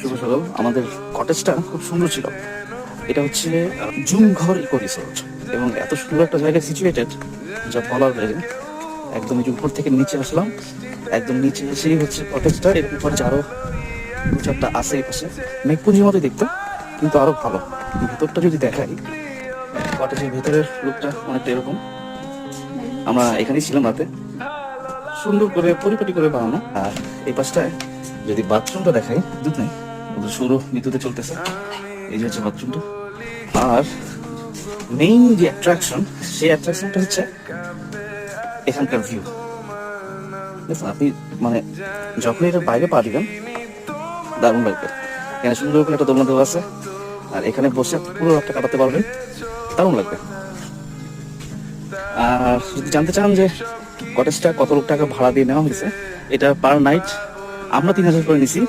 শুভ সকাল। আমাদের কটেজটা খুব সুন্দর ছিল। এটা হচ্ছে জুমঘর ইকো রিসোর্ট এবং এত সুন্দর একটা জায়গায় সিচুয়েটেড যা বলার বাইরে। একদম এই যে উপর থেকে নিচে আসলাম, একদম নিচে এসেই হচ্ছে কটেজটা। এর উপরে আরো দু চারটা আছে এই পাশে, মেঘপুঞ্জির মতোই দেখতে, কিন্তু আরো ভালো। ভেতরটা যদি দেখাই, কটেজের ভেতরের লুকটা অনেকটা এরকম। আমরা এখানেই ছিলাম রাতে, সুন্দর করে পরিপাটি করে বানানো। আর এই পাশটায় যদি বাথরুমটা দেখাই, বিদ্যুৎ নেই, সৌর বিদ্যুতে চলতেছে। এই যে হচ্ছে বাথরুমটা। আর মেইন যে অ্যাট্রাকশন, সেই অ্যাট্রাকশনটা হচ্ছে এখানকার ভিউ। দেখুন, আপনি মানে যখন এটা বাইরে পা দিবেন, দারুণ লাগবে। এখানে সুন্দর করে একটা দোলনা দেওয়া আছে, আর এখানে বসে পুরো রাতটা কাটাতে পারবেন, দারুণ লাগবে। আর যদি জানতে চান যে কটেজটা কত টাকা ভাড়া দিয়ে নেওয়া হয়েছে, এটা পার নাইট আমরা 3000 করে নিছি।